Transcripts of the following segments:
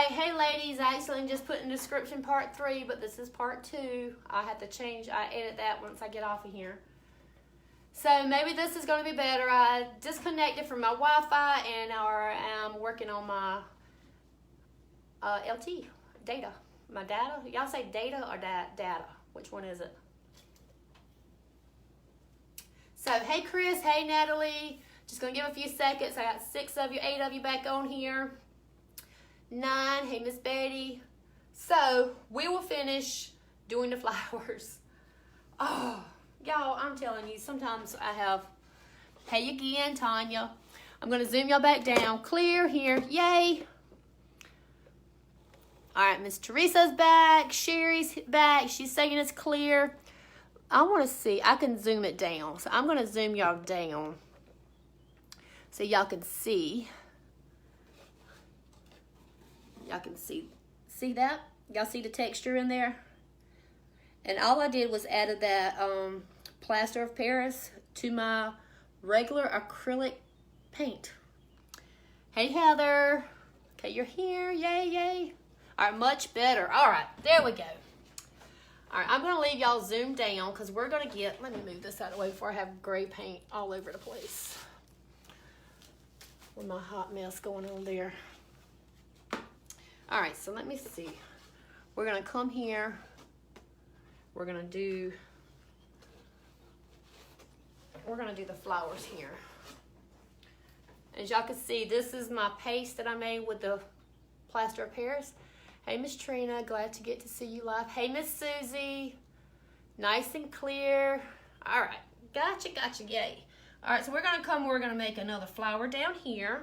hey ladies, I accidentally just put in the description part 3, but this is part 2. I have to change, I edit that once I get off of here. So maybe this is going to be better. I disconnected from my Wi-Fi and I'm working on my LT, data. My data. Y'all say data or data? Which one is it? So, hey Chris, hey Natalie. Just going to give a few seconds. I got 6 of you, 8 of you back on here. 9, hey Miss Betty. So, we will finish doing the flowers. Oh, y'all, I'm telling you, sometimes I have, hey again, Tanya. I'm going to zoom y'all back down. Clear here, yay. All right, Miss Teresa's back. Sherry's back. She's saying it's clear. I want to see. I can zoom it down. So I'm going to zoom y'all down so y'all can see. Y'all can see that? Y'all see the texture in there? And all I did was added that plaster of Paris to my regular acrylic paint. Hey, Heather. Okay, you're here. Yay, yay. All right, much better. All right, there we go. All right, I'm going to leave y'all zoomed down because we're going to get, let me move this out of the way before I have gray paint all over the place. With my hot mess going on there. All right, so let me see. We're going to come here. We're going to do the flowers here. As y'all can see, this is my paste that I made with the plaster of Paris. Hey, Miss Trina, glad to get to see you live. Hey, Miss Susie, nice and clear. All right, gotcha, yay. All right, so we're gonna make another flower down here.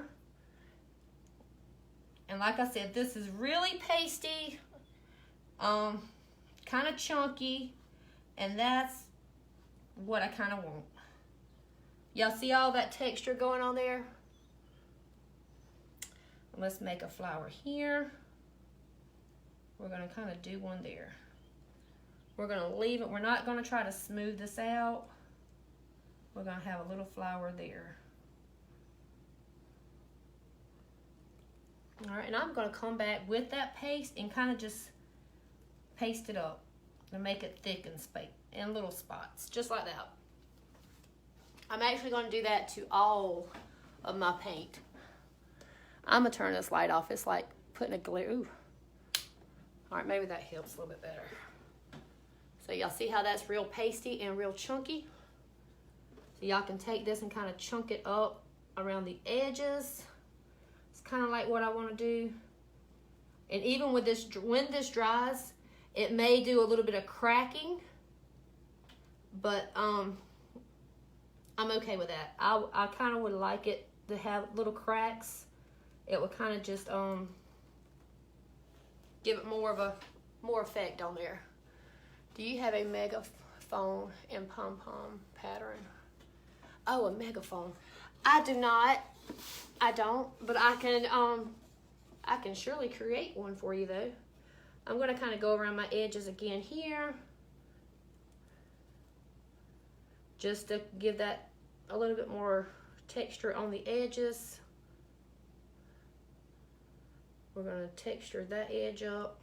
And like I said, this is really pasty, kind of chunky, and that's what I kind of want. Y'all see all that texture going on there? Let's make a flower here. We're gonna kind of do one there. We're gonna leave it, we're not gonna try to smooth this out. We're gonna have a little flower there. All right, and I'm gonna come back with that paste and kind of just paste it up and make it thick and little spots, just like that. I'm actually gonna do that to all of my paint. I'm gonna turn this light off. It's like putting a glare. Ooh. All right, maybe that helps a little bit better. So y'all see how that's real pasty and real chunky? So y'all can take this and kind of chunk it up around the edges. It's kind of like what I want to do. And even with this, when this dries, it may do a little bit of cracking, but I'm okay with that. I kind of would like it to have little cracks. It would kind of just give it more effect on there. Do you have a megaphone and pom-pom pattern? Oh, a megaphone. I do not. I don't, but I can surely create one for you though. I'm going to kind of go around my edges again here, just to give that a little bit more texture on the edges. We're going to texture that edge up.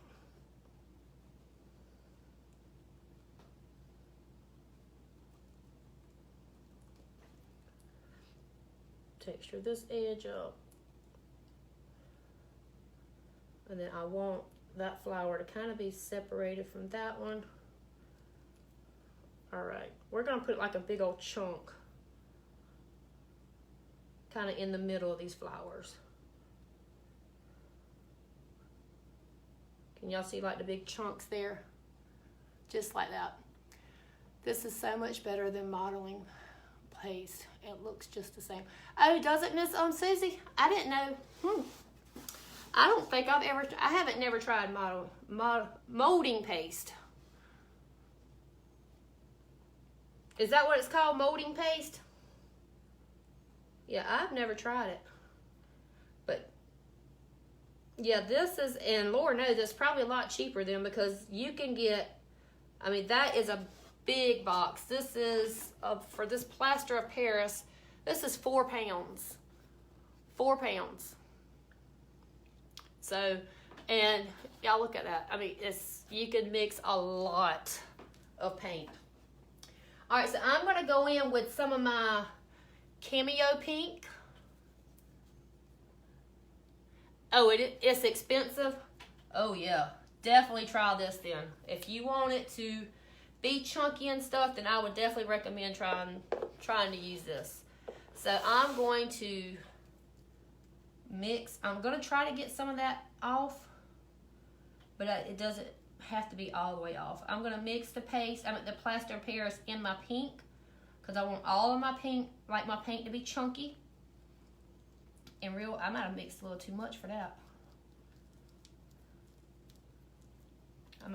Texture this edge up. And then I want that flower to kind of be separated from that one. All right, we're going to put like a big old chunk kind of in the middle of these flowers. Can y'all see like the big chunks there? Just like that. This is so much better than modeling paste. It looks just the same. Oh, does it, Miss Susie? I didn't know. I don't think I haven't never tried molding paste. Is that what it's called, molding paste? Yeah, I've never tried it. But yeah, this is, and Lord knows, it's probably a lot cheaper than, because you can get, I mean, that is a big box. This is, for this plaster of Paris, this is 4 pounds. 4 pounds. So And y'all look at that. I mean, you can mix a lot of paint. All right, so I'm going to go in with some of my Cameo Pink. Oh, it's expensive? Oh, yeah. Definitely try this then. If you want it to be chunky and stuff, then I would definitely recommend trying to use this. So I'm going to mix. I'm going to try to get some of that off, but it doesn't have to be all the way off. I'm going to mix the paste, the plaster of Paris in my pink, because I want all of my pink, like my paint to be chunky. And I might have mixed a little too much for that. I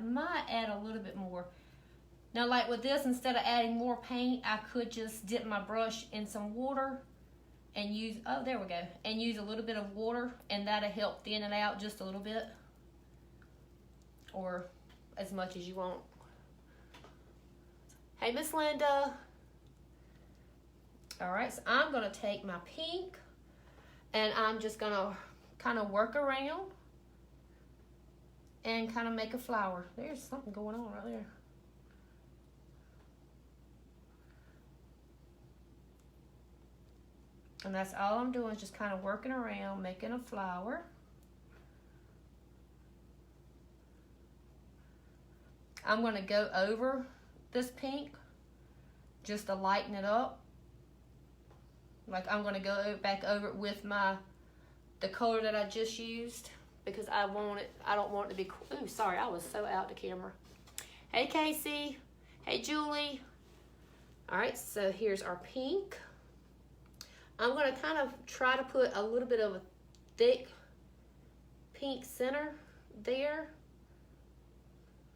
might add a little bit more. Now, like with this, instead of adding more paint, I could just dip my brush in some water and use, oh, there we go, and use a little bit of water, and that'll help thin it out just a little bit, or as much as you want. Hey, Miss Linda. All right, so I'm gonna take my pink, and I'm just gonna kind of work around and kind of make a flower. There's something going on right there. And that's all I'm doing, is just kind of working around, making a flower. I'm going to go over this pink just to lighten it up. Like I'm going to go back over it with the color that I just used, because I don't want it to be, ooh, sorry, I was so out the camera. Hey, Casey. Hey, Julie. All right, so here's our pink. I'm going to kind of try to put a little bit of a thick pink center there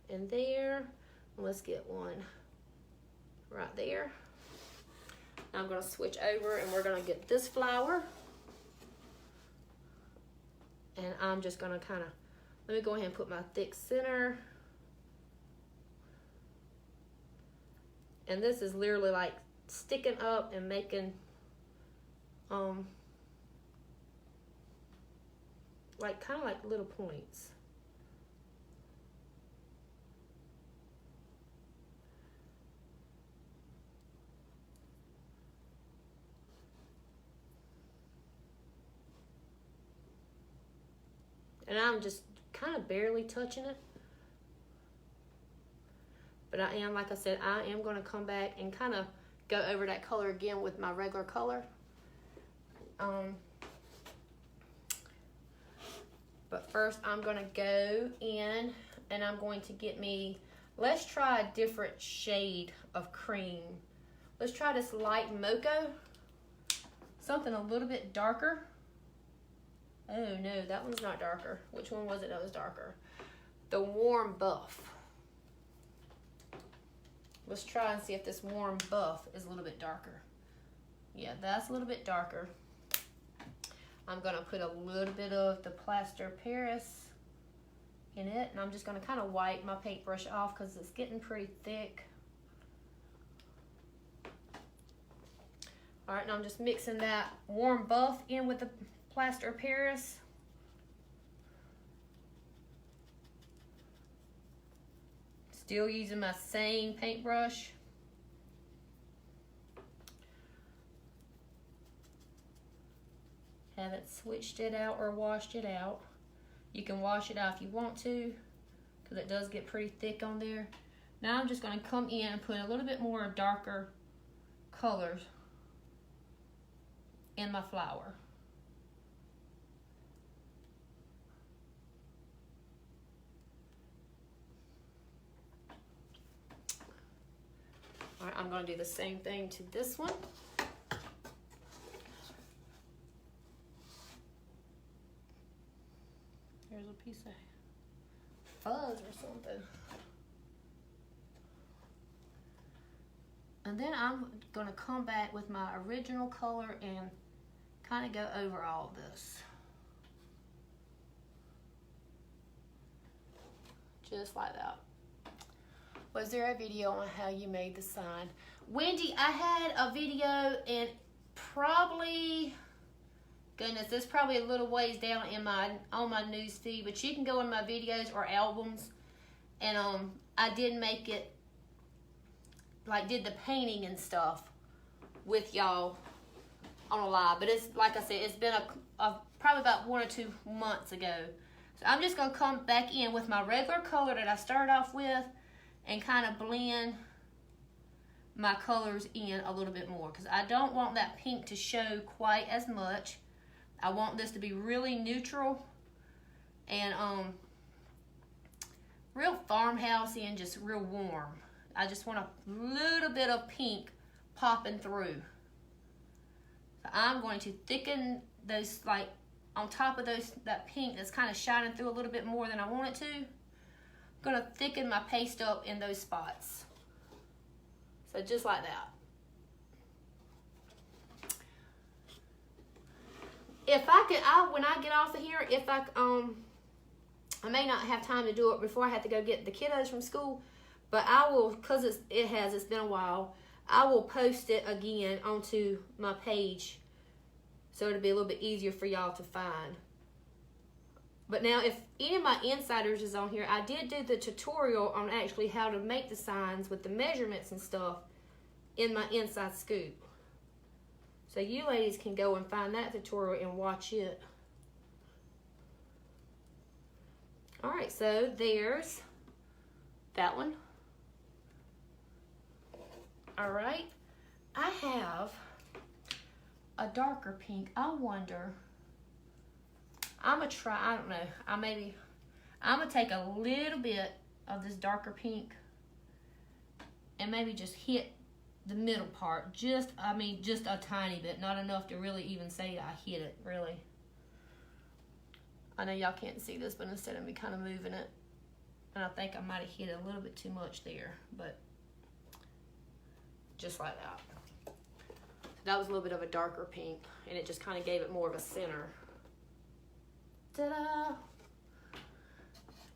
and there. Let's get one right there. Now I'm going to switch over, and we're going to get this flower. And I'm just going to kind of, let me go ahead and put my thick center. And this is literally like sticking up and making like kind of like little points. And I'm just kind of barely touching it. But I am, like I said, I am going to come back and kind of go over that color again with my regular color. But first I'm going to go in and I'm going to get me, let's try a different shade of cream. Let's try this light mocha. Something a little bit darker. Oh no, that one's not darker. Which one was it that was darker? The warm buff. Let's try and see if this warm buff is a little bit darker. Yeah, that's a little bit darker. I'm going to put a little bit of the plaster of Paris in it, and I'm just going to kind of wipe my paintbrush off because it's getting pretty thick. All right, now I'm just mixing that warm buff in with the plaster of Paris. Still using my same paintbrush. Haven't switched it out or washed it out. You can wash it out if you want to, because it does get pretty thick on there. Now I'm just going to come in and put a little bit more darker colors in my flower. All right, I'm going to do the same thing to this one. There's a piece of fuzz or something. And then I'm going to come back with my original color and kind of go over all this. Just like that. Was there a video on how you made the sign? Wendy, I had a video, and probably goodness, there's probably a little ways down in on my news feed, but you can go in my videos or albums, and I did make it, like did the painting and stuff with y'all on a live. But it's like I said, it's been probably about 1 or 2 months ago. So I'm just gonna come back in with my regular color that I started off with and kind of blend my colors in a little bit more, because I don't want that pink to show quite as much. I want this to be really neutral and real farmhousey and just real warm. I just want a little bit of pink popping through. So I'm going to thicken those, like on top of that pink that's kind of shining through a little bit more than I want it to. I'm gonna thicken my paste up in those spots. So just like that. If I could, when I get off of here, if I may not have time to do it before I have to go get the kiddos from school, but I will, because it's been a while, I will post it again onto my page so it'll be a little bit easier for y'all to find. But now, if any of my insiders is on here, I did do the tutorial on actually how to make the signs with the measurements and stuff in my Inside Scoop. So you ladies can go and find that tutorial and watch it. All right, so there's that one. All right, I have a darker pink. I wonder, I'm gonna try, I don't know, I'm gonna take a little bit of this darker pink and maybe just hit the middle part, just a tiny bit, not enough to really even say I hit it, really. I know y'all can't see this, but instead of me kind of moving it, and I think I might have hit it a little bit too much there, but just like that. That was a little bit of a darker pink, and it just kind of gave it more of a center. Ta-da!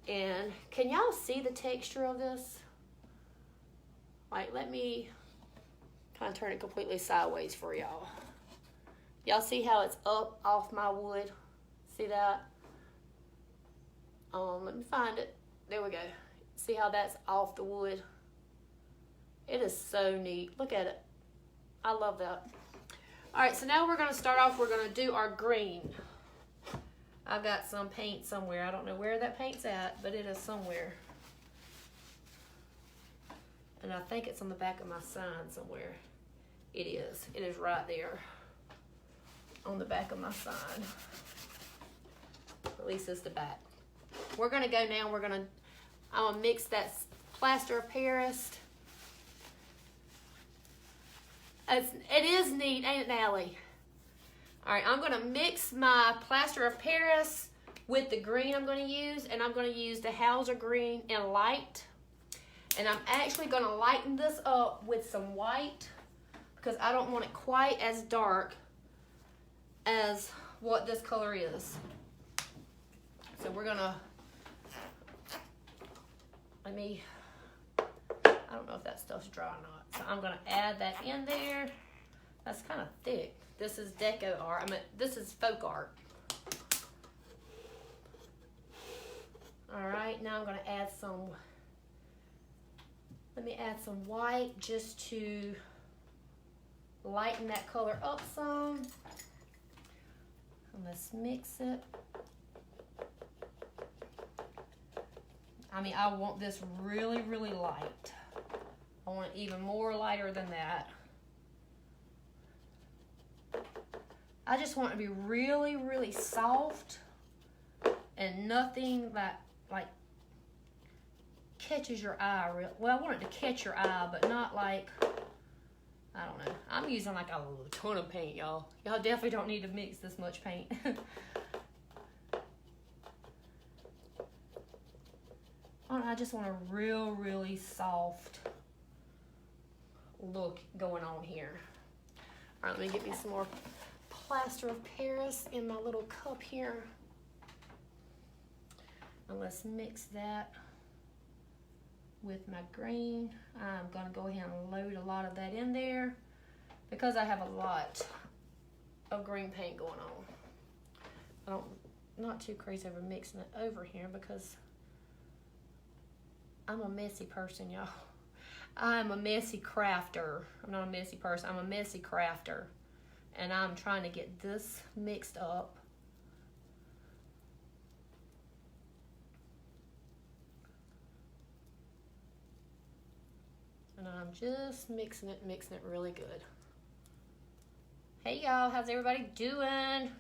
And can y'all see the texture of this? Like, let me kind of turn it completely sideways for y'all. Y'all see how it's up off my wood? See that? Let me find it. There we go. See how that's off the wood? It is so neat. Look at it. I love that. All right, so now we're going to start off. We're going to do our green. I've got some paint somewhere. I don't know where that paint's at, but it is somewhere. And I think it's on the back of my sign somewhere. It is. It is right there on the back of my sign. At least it's the back. We're going to go now. I'm going to mix that plaster of Paris. It is neat, ain't it, Natalie? All right, I'm going to mix my plaster of Paris with the green I'm going to use, and I'm going to use the Hauser green in light. And I'm actually going to lighten this up with some white because I don't want it quite as dark as what this color is. So we're going to, I don't know if that stuff's dry or not. So I'm going to add that in there. That's kind of thick. This is deco art. This is folk art. All right, now I'm going to add some, let me add some white just to lighten that color up some. And let's mix it. I want this really, really light. I want it even more lighter than that. I just want it to be really, really soft and nothing that like catches your eye. Well, I want it to catch your eye, but not like, I don't know. I'm using like a ton of paint, y'all. Y'all definitely don't need to mix this much paint. I just want a real, really soft look going on here. All right, let me get me some more plaster of Paris in my little cup here. And let's mix that with my green. I'm going to go ahead and load a lot of that in there because I have a lot of green paint going on. not too crazy over mixing it over here because I'm a messy person, y'all. I'm a messy crafter. I'm not a messy person. I'm a messy crafter. And I'm trying to get this mixed up. And I'm just mixing it really good. Hey y'all, how's everybody doing?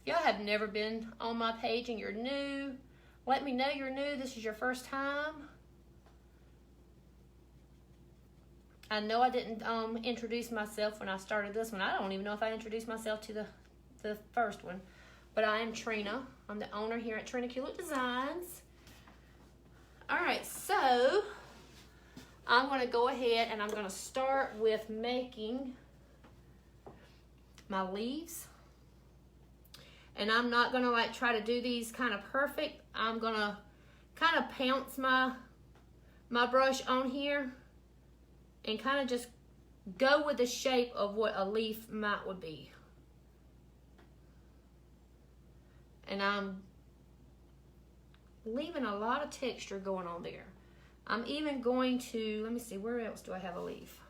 If y'all have never been on my page and you're new, let me know you're new. This is your first time. I know I didn't introduce myself when I started this one. I don't even know if I introduced myself to the first one. But I am Trina. I'm the owner here at Trina Culet Designs. Alright, so I'm going to go ahead and I'm going to start with making my leaves. And I'm not going to like try to do these kind of perfect. I'm going to kind of pounce my brush on here and kind of just go with the shape of what a leaf would be. And I'm leaving a lot of texture going on there. I'm even going to, let me see, where else do I have a leaf?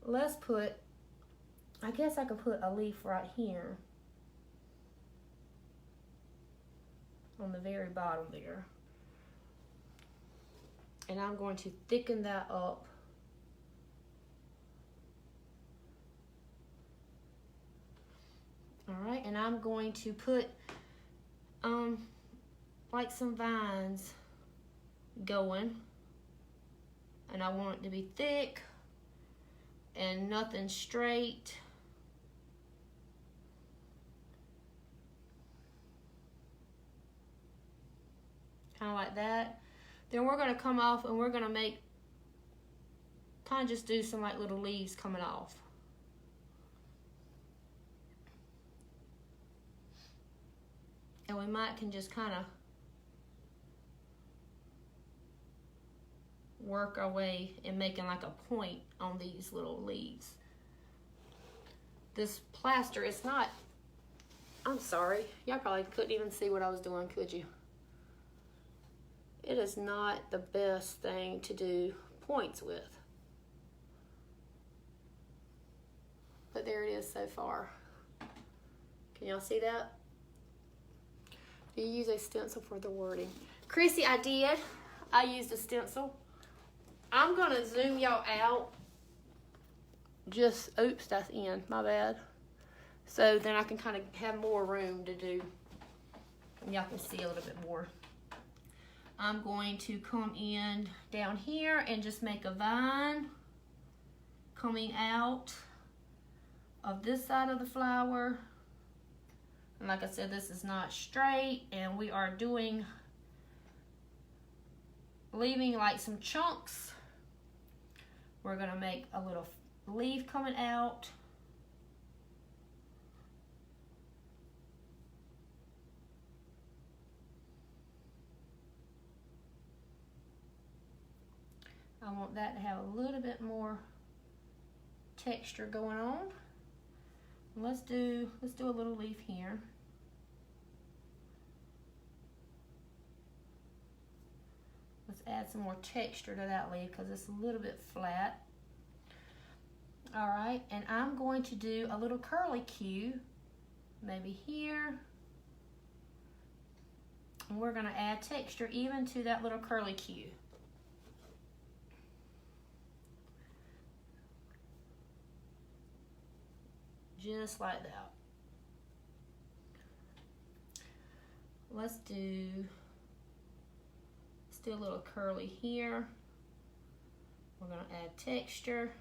Let's put, I guess I could put a leaf right here on the very bottom there. And I'm going to thicken that up. All right, and I'm going to put like some vines going. And I want it to be thick and nothing straight. Kind of like that. Then we're going to come off and we're going to make, kind of just do some like little leaves coming off. And we can just kind of work our way in making like a point on these little leaves. This plaster, it's not, I'm sorry, y'all probably couldn't even see what I was doing, could you? It is not the best thing to do points with. But there it is so far. Can y'all see that? Do you use a stencil for the wording? Chrissy, I did. I used a stencil. I'm gonna zoom y'all out. Just, oops, that's in, my bad. So then I can kind of have more room to do. And y'all can see a little bit more. I'm going to come in down here and just make a vine coming out of this side of the flower. And like I said, this is not straight, and we are leaving like some chunks. We're gonna make a little leaf coming out. I want that to have a little bit more texture going on. Let's do a little leaf here. Let's add some more texture to that leaf because it's a little bit flat. All right, and I'm going to do a little curly Q, maybe here. And we're gonna add texture even to that little curly Q. Just like that. Let's do a little curly here. We're going to add texture.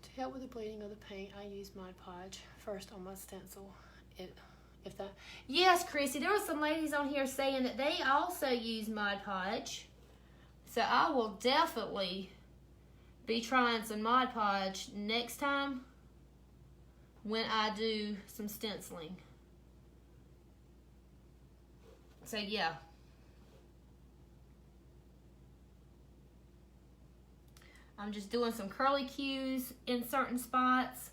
To help with the bleeding of the paint, I use Mod Podge first on my stencil. Yes, Chrissy, there were some ladies on here saying that they also use Mod Podge. So I will definitely be trying some Mod Podge next time when I do some stenciling. So yeah. I'm just doing some curly cues in certain spots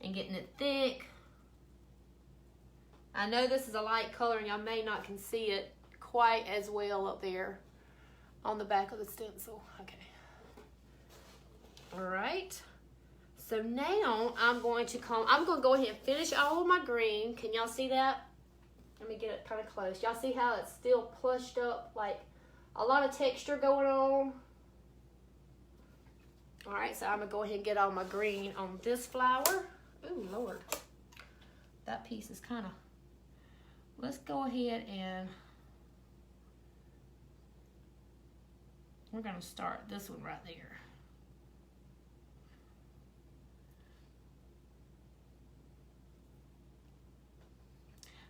and getting it thick. I know this is a light color and y'all may not can see it quite as well up there on the back of the stencil. Okay. All right. So now I'm going to go ahead and finish all of my green. Can y'all see that? Let me get it kind of close. Y'all see how it's still plushed up, like a lot of texture going on? All right, so I'm gonna go ahead and get all my green on this flower. Ooh, Lord. That piece is kind of, let's go ahead and we're gonna start this one right there.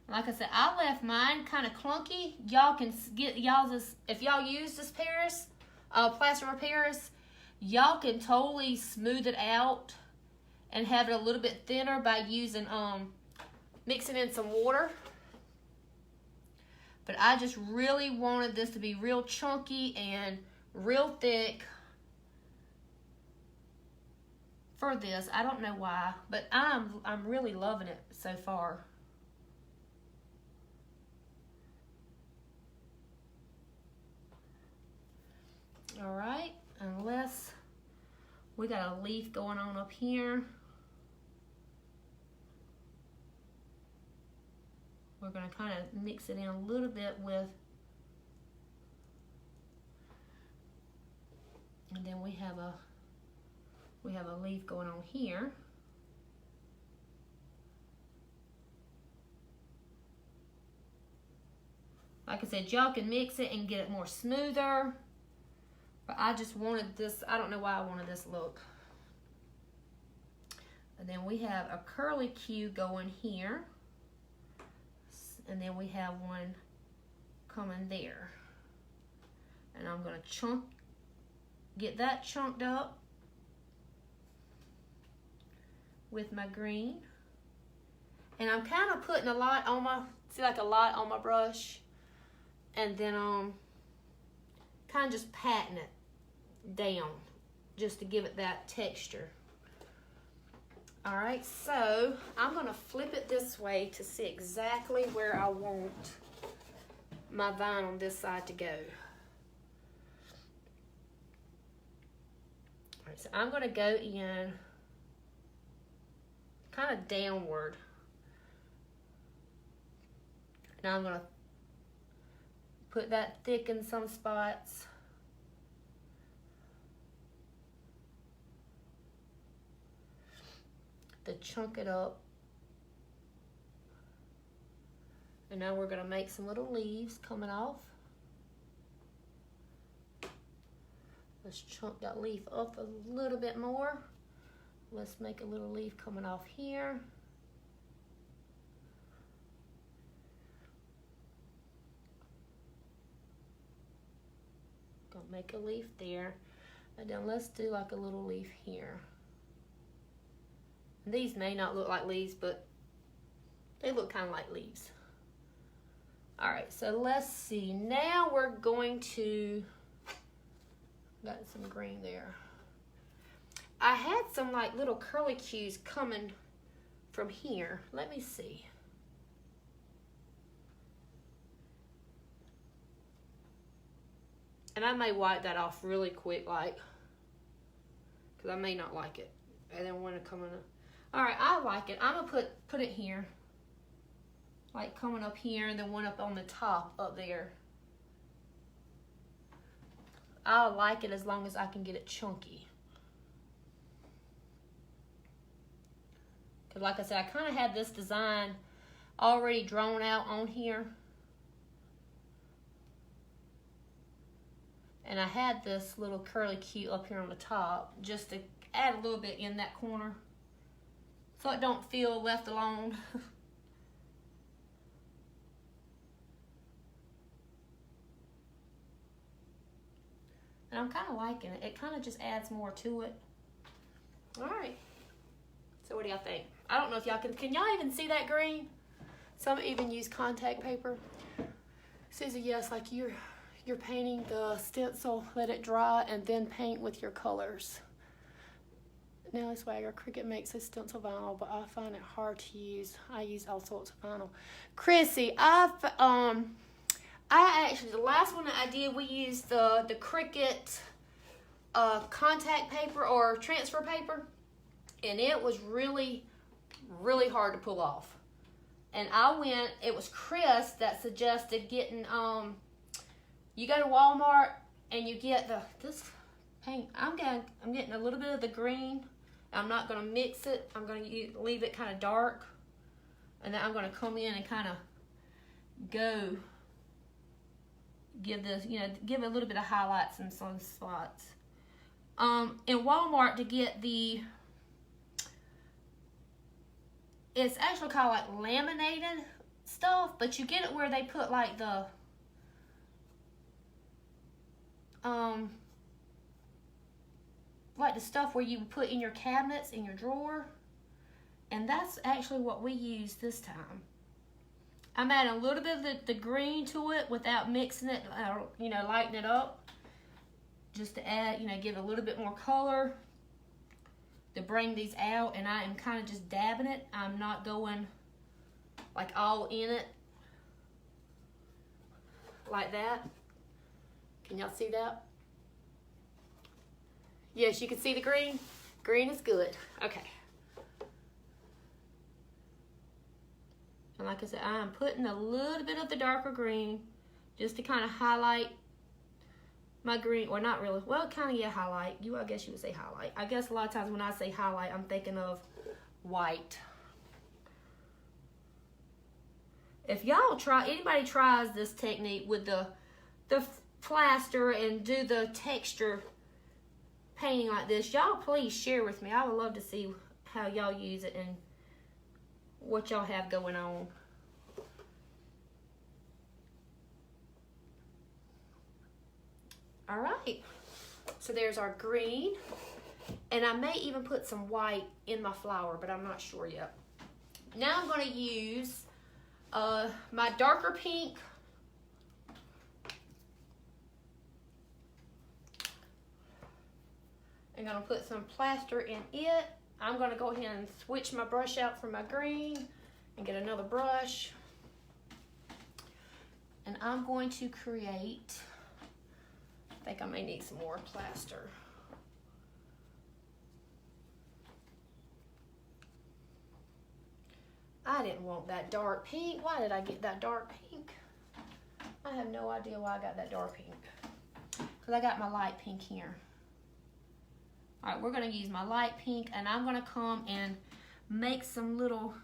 Like I said, I left mine kind of clunky. Y'all can get y'all's, if y'all use this Paris, Plaster of Paris, y'all can totally smooth it out and have it a little bit thinner by using, mixing in some water. But I just really wanted this to be real chunky and real thick for this. I don't know why, but I'm really loving it so far. All right, unless we got a leaf going on up here. We're gonna kind of mix it in a little bit with, and then we have a leaf going on here. Like I said, y'all can mix it and get it more smoother. But I just wanted this, I don't know why I wanted this look. And then we have a curly cue going here. And then we have one coming there. And I'm gonna get that chunked up with my green. And I'm kind of putting a lot on my, see like a lot on my brush. And then kind of just patting it down just to give it that texture. All right, so I'm gonna flip it this way to see exactly where I want my vine on this side to go. All right, so I'm gonna go in kind of downward. Now I'm gonna put that thick in some spots. To chunk it up. And now we're gonna make some little leaves coming off. Let's chunk that leaf up a little bit more. Let's make a little leaf coming off here. Gonna make a leaf there. And then let's do like a little leaf here. These may not look like leaves, but they look kind of like leaves. All right, so let's see. Now we're going to, got some green there. I had some like little curly cues coming from here. Let me see. And I may wipe that off really quick, like, because I may not like it. And then want to come in. All right, I like it. I'm gonna put it here, like coming up here, and then one up on the top up there. I like it as long as I can get it chunky. Cause like I said, I kind of had this design already drawn out on here. And I had this little curly cue up here on the top just to add a little bit in that corner so it don't feel left alone. And I'm kind of liking it. It kind of just adds more to it. All right. So what do y'all think? I don't know if y'all can y'all even see that green? Some even use contact paper. Susie, yes, like you're painting the stencil, let it dry, and then paint with your colors. Nellie Swagger. Cricut makes a stencil vinyl, but I find it hard to use. I use all sorts of vinyl. Chrissy, I actually, the last one that I did, we used the Cricut contact paper or transfer paper, and it was really, really hard to pull off. And it was Chris that suggested getting, you go to Walmart and you get this paint. I'm getting a little bit of the green. I'm not going to mix it. I'm going to leave it kind of dark. And then I'm going to come in and kind of give it a little bit of highlights in some spots. In Walmart, to get it's actually called like laminated stuff, but you get it where they put like the stuff where you put in your cabinets, in your drawer. And that's actually what we used this time. I'm adding a little bit of the green to it without mixing it, lighting it up. Just to add, give it a little bit more color to bring these out. And I am kind of just dabbing it. I'm not going like all in it like that. Can y'all see that? Yes, you can see the green. Green is good. Okay. And like I said, I'm putting a little bit of the darker green just to kind of highlight my green, or not really, well, kind of, yeah, highlight. I guess you would say highlight. I guess a lot of times when I say highlight, I'm thinking of white. If anybody tries this technique with the plaster and do the texture painting like this, y'all please share with me. I would love to see how y'all use it and what y'all have going on. All right, so there's our green, and I may even put some white in my flower, but I'm not sure yet. Now I'm going to use my darker pink. I'm going to put some plaster in it. I'm going to go ahead and switch my brush out for my green and get another brush. And I'm going to create, I think I may need some more plaster. I didn't want that dark pink. Why did I get that dark pink? I have no idea why I got that dark pink. Because I got my light pink here. All right, we're going to use my light pink, and I'm going to come and make some little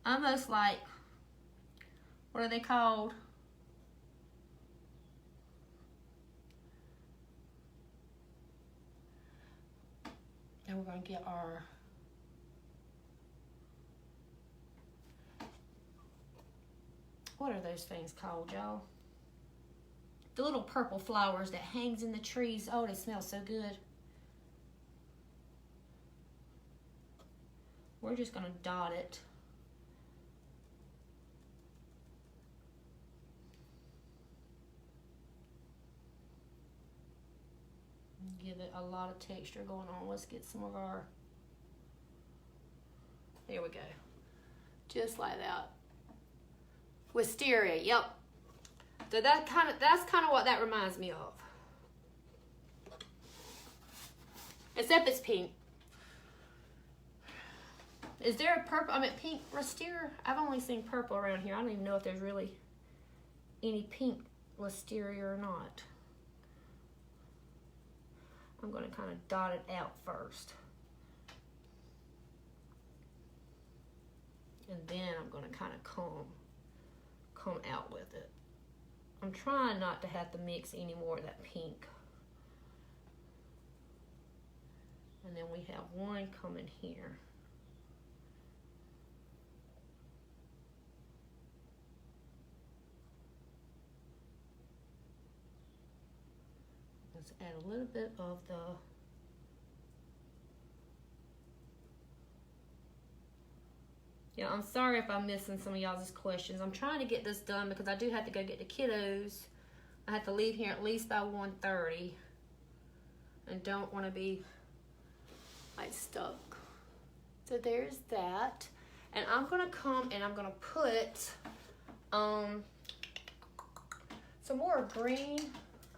almost like, what are they called? And we're going to get our what are those things called, y'all? The little purple flowers that hangs in the trees. Oh, they smell so good. We're just going to dot it. Give it a lot of texture going on. Let's get some of our, there we go. Just like that. Wisteria, yep. So that's kind of what that reminds me of. Except it's pink. Is there a purple, pink wisteria? I've only seen purple around here. I don't even know if there's really any pink wisteria or not. I'm going to kind of dot it out first. And then I'm going to kind of come out with it. I'm trying not to have to mix any more of that pink. And then we have one coming here. Let's add a little bit of the yeah, I'm sorry if I'm missing some of y'all's questions. I'm trying to get this done because I do have to go get the kiddos I have to leave here at least by 1:30 and don't want to be like stuck. So there's that. And I'm going to come and I'm going to put some more green.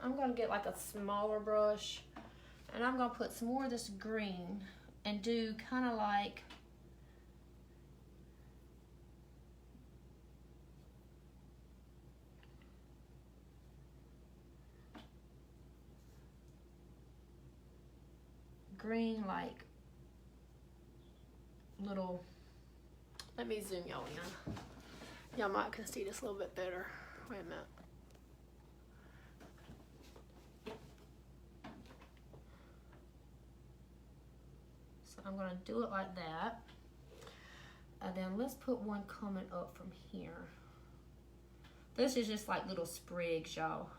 I'm going to get like a smaller brush and I'm going to put some more of this green and do kind of like green, like little, let me zoom y'all in. Y'all might can see this a little bit better. Wait a minute. So I'm gonna do it like that. And then let's put one coming up from here. This is just like little sprigs, y'all.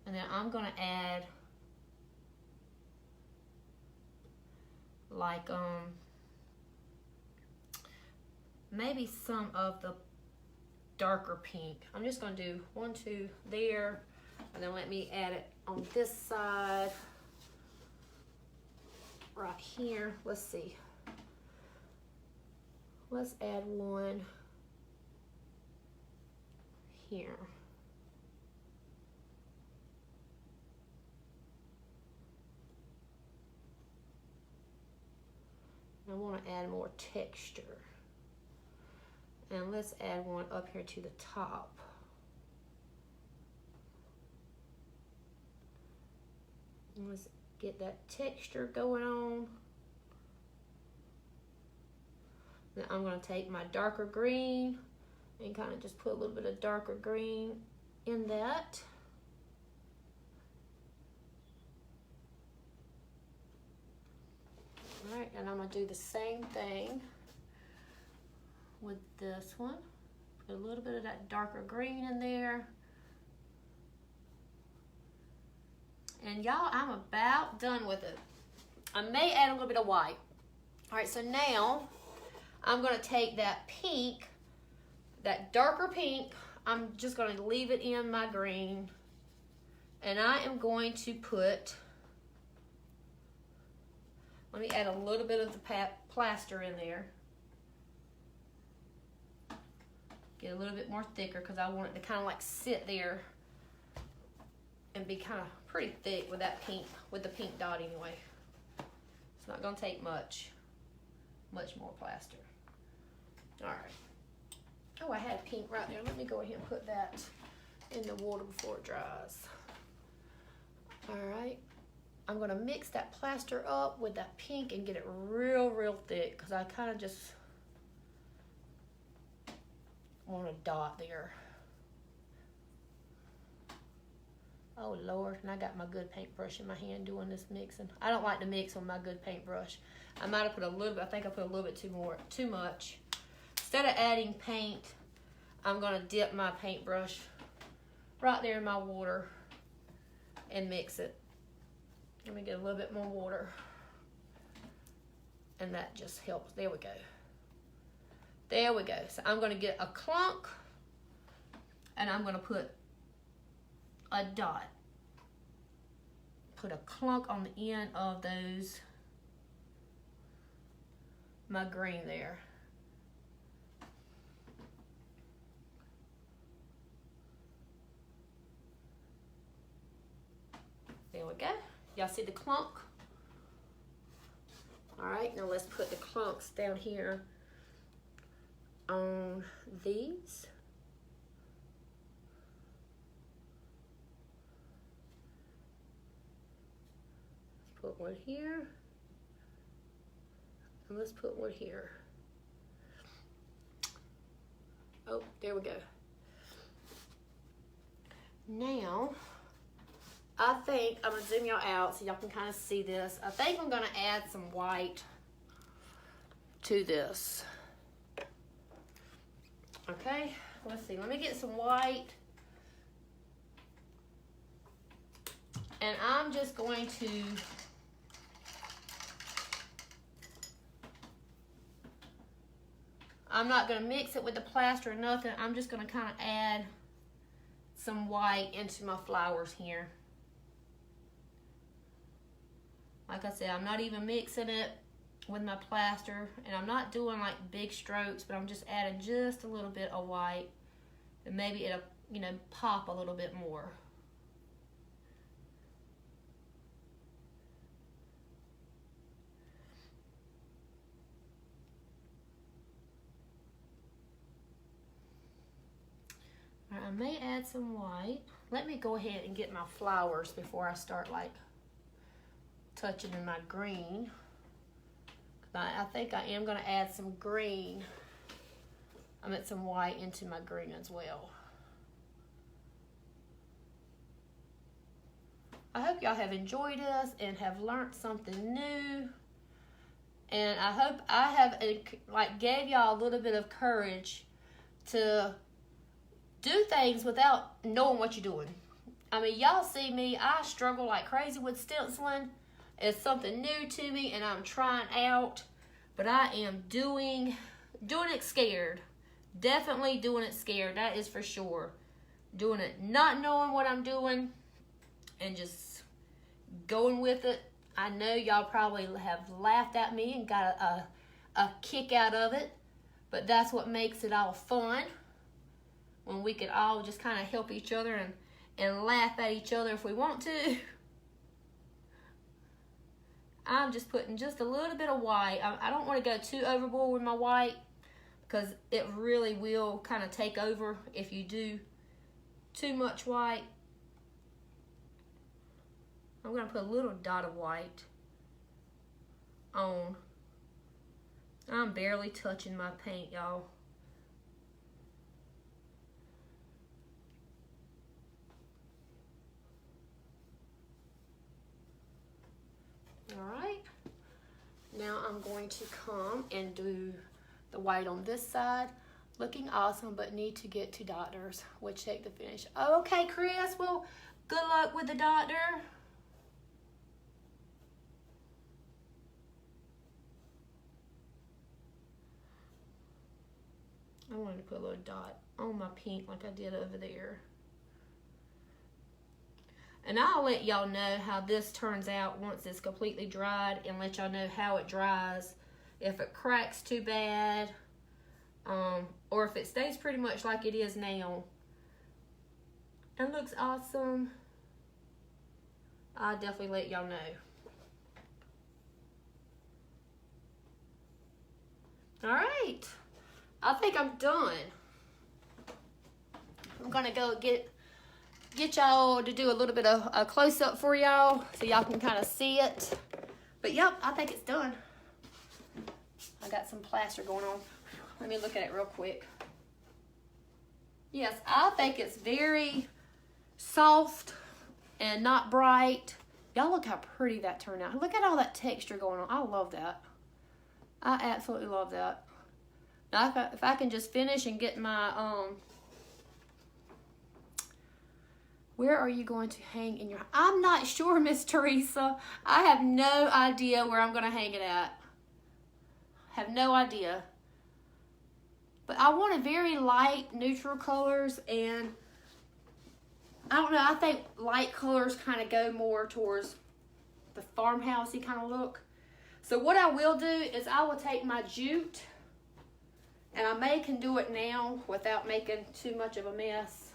And then I'm gonna add like maybe some of the darker pink. I'm just gonna do 1, 2 there, and then let me add it on this side right here. Let's see, let's add one here. I want to add more texture. And let's add one up here to the top. And let's get that texture going on. Then I'm going to take my darker green and kind of just put a little bit of darker green in that. All right, and I'm gonna do the same thing with this one. Put a little bit of that darker green in there. And y'all, I'm about done with it. I may add a little bit of white. All right, so now I'm gonna take that pink, that darker pink, I'm just gonna leave it in my green. And I am going to put, let me add a little bit of the plaster in there. Get a little bit more thicker because I want it to kind of like sit there and be kind of pretty thick with that pink, with the pink dot anyway. It's not gonna take much more plaster. All right. Oh, I had pink right there. Let me go ahead and put that in the water before it dries. All right. I'm gonna mix that plaster up with that pink and get it real thick because I kind of just want a dot there. Oh Lord, and I got my good paintbrush in my hand doing this mixing. I don't like to mix with my good paintbrush. I might have put a little bit, I think I put a little bit too much. Instead of adding paint, I'm gonna dip my paintbrush right there in my water and mix it. Let me get a little bit more water. And that just helps. There we go. There we go. So I'm gonna get a clunk and I'm gonna put a dot. Put a clunk on the end of those, my green there. There we go. Y'all see the clunk? All right, now let's put the clunks down here on these. Let's put one here. And let's put one here. Oh, there we go. Now, I think, I'm gonna zoom y'all out so y'all can kind of see this. I think I'm gonna add some white to this. Okay, let's see, let me get some white. And I'm just going to I'm not gonna mix it with the plaster or nothing. I'm just gonna kind of add some white into my flowers here. Like I said, I'm not even mixing it with my plaster, and I'm not doing like big strokes, but I'm just adding just a little bit of white, and maybe it'll, you know, pop a little bit more. All right, I may add some white. Let me go ahead and get my flowers before I start like touching in my green. I think I am going to add some green. I meant some white into my green as well. I hope y'all have enjoyed this and have learned something new. And I hope I have like gave y'all a little bit of courage to do things without knowing what you're doing. I mean, y'all see me, I struggle like crazy with stenciling. It's something new to me and I'm trying out, but I am doing it scared. Definitely doing it scared, that is for sure. Doing it not knowing what I'm doing and just going with it. I know y'all probably have laughed at me and got a kick out of it, but that's what makes it all fun. When we can all just kind of help each other and laugh at each other if we want to. I'm just putting just a little bit of white. I don't want to go too overboard with my white because it really will kind of take over if you do too much white. I'm going to put a little dot of white on. I'm barely touching my paint, y'all. Alright, now I'm going to come and do the white on this side. Looking awesome, but need to get to doctors, which take the finish. Okay, Chris, well, good luck with the doctor. I wanted to put a little dot on my pink like I did over there. And I'll let y'all know how this turns out once it's completely dried and let y'all know how it dries. If it cracks too bad, or if it stays pretty much like it is now. It looks awesome. I'll definitely let y'all know. Alright, I think I'm done. I'm gonna go get y'all to do a little bit of a close-up for y'all so y'all can kind of see it. But yep, I think it's done. I got some plaster going on. Let me look at it real quick. Yes, I think it's very soft and not bright. Y'all look how pretty that turned out. Look at all that texture going on. I love that. I absolutely love that. Now, if I can just finish and get my where are you going to hang in your... I'm not sure, Miss Teresa. I have no idea where I'm going to hang it at. Have no idea. But I want a very light, neutral colors, and I don't know, I think light colors kind of go more towards the farmhousey kind of look. So what I will do is I will take my jute, and I can do it now without making too much of a mess.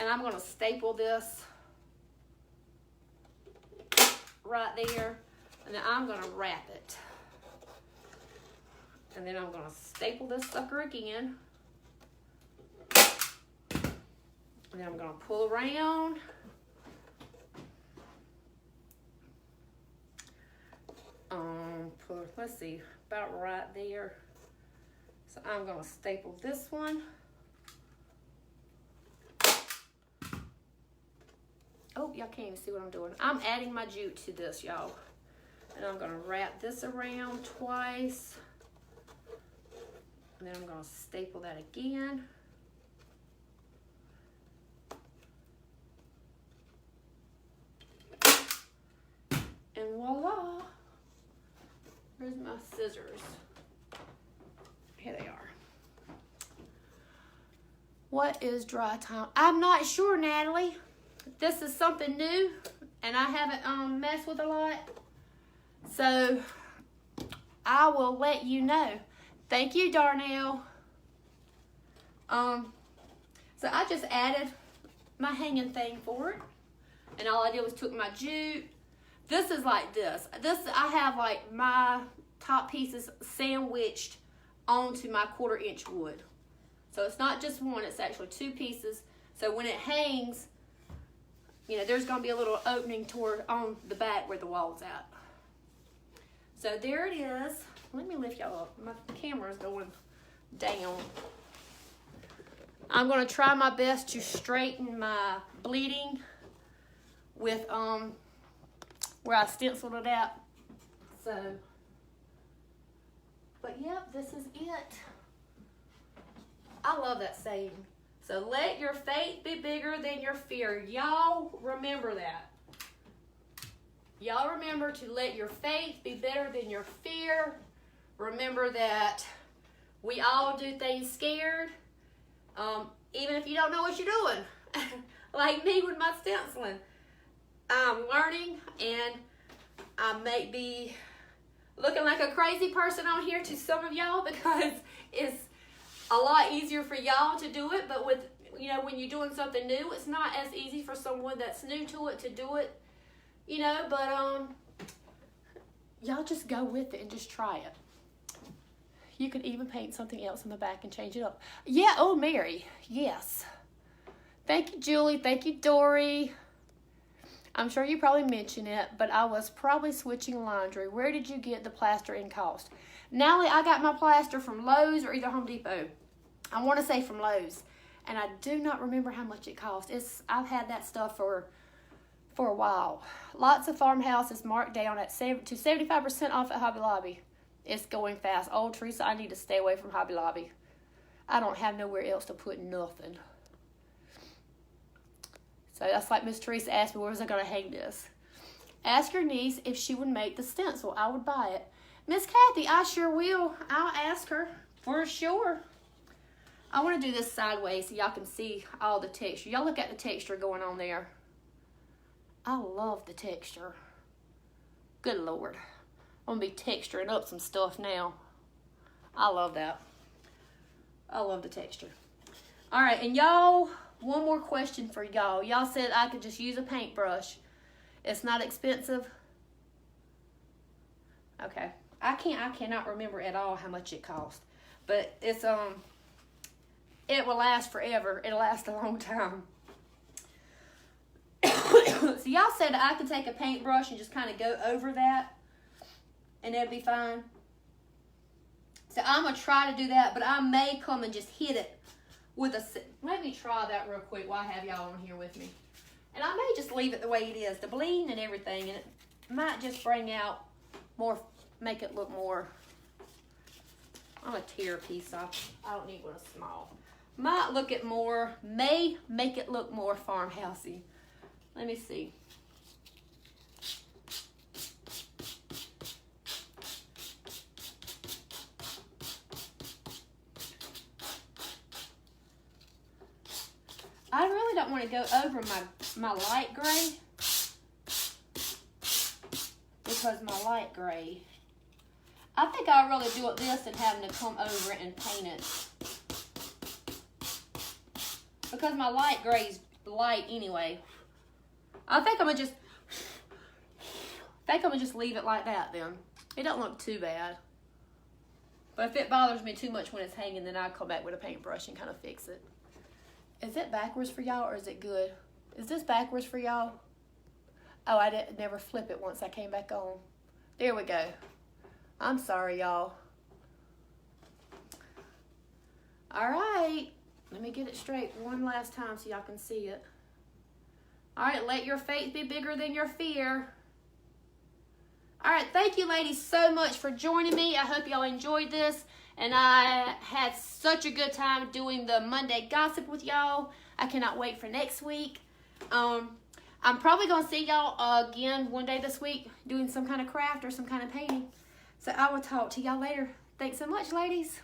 And I'm going to staple this right there. And then I'm going to wrap it. And then I'm going to staple this sucker again. And then I'm going to pull around. Let's see, about right there. So I'm going to staple this one. Oh, y'all can't even see what I'm doing. I'm adding my jute to this, y'all. And I'm gonna wrap this around twice. And then I'm gonna staple that again. And voila. Where's my scissors? Here they are. What is dry time? I'm not sure, Natalie. This is something new, and I haven't messed with a lot. So, I will let you know. Thank you, Darnell. So I just added my hanging thing for it. And all I did was took my jute. This is like this. I have like my top pieces sandwiched onto my 1/4 inch wood. So it's not just one, it's actually 2 pieces. So when it hangs, you know, there's gonna be a little opening on the back where the wall's at. So there it is. Let me lift y'all up. My camera's going down. I'm gonna try my best to straighten my bleeding with where I stenciled it out. So, but yep, this is it. I love that saying. So let your faith be bigger than your fear. Y'all remember that. Y'all remember to let your faith be better than your fear. Remember that we all do things scared. Even if you don't know what you're doing. Like me with my stenciling. I'm learning, and I may be looking like a crazy person on here to some of y'all because it's a lot easier for y'all to do it, but with, you know, when you're doing something new, it's not as easy for someone that's new to it to do it, you know, but y'all just go with it and just try it. You could even paint something else in the back and change it up. Yeah, oh, Mary, yes. Thank you, Julie. Thank you, Dory. I'm sure you probably mentioned it, but I was probably switching laundry. Where did you get the plaster in cost? Natalie, I got my plaster from Lowe's or either Home Depot. I want to say from Lowe's, and I do not remember how much it cost. I've had that stuff for a while. Lots of farmhouses marked down to 75% off at Hobby Lobby. It's going fast. Oh, Teresa, I need to stay away from Hobby Lobby. I don't have nowhere else to put nothing. So that's like Miss Teresa asked me, where was I going to hang this? Ask your niece if she would make the stencil. I would buy it. Miss Kathy, I sure will. I'll ask her for sure. I want to do this sideways so y'all can see all the texture. Y'all look at the texture going on there. I love the texture. Good Lord. I'm going to be texturing up some stuff now. I love that. I love the texture. All right, and y'all, one more question for y'all. Y'all said I could just use a paintbrush. It's not expensive. Okay. I cannot remember at all how much it cost. But it's it will last forever. It'll last a long time. So y'all said I could take a paintbrush and just kind of go over that and it'll be fine. So I'm going to try to do that, but I may come and just hit it with a... Let me try that real quick while I have y'all on here with me. And I may just leave it the way it is, the bleeding and everything, and it might just bring out more, make it look more... I'm going to tear a piece off. I don't need one small. Might look it more, may make it look more farmhousey. Let me see. I really don't want to go over my light gray because my light gray, I think I'd rather do it this than having to come over it and paint it. Because my light gray is light anyway. I think I'm gonna just leave it like that then. It don't look too bad. But if it bothers me too much when it's hanging, then I'll come back with a paintbrush and kind of fix it. Is it backwards for y'all or is it good? Is this backwards for y'all? Oh, I didn't never flip it once I came back on. There we go. I'm sorry, y'all. All right. Let me get it straight one last time so y'all can see it. All right, let your faith be bigger than your fear. All right, thank you, ladies, so much for joining me. I hope y'all enjoyed this. And I had such a good time doing the Monday Gossip with y'all. I cannot wait for next week. I'm probably going to see y'all again one day this week doing some kind of craft or some kind of painting. So I will talk to y'all later. Thanks so much, ladies.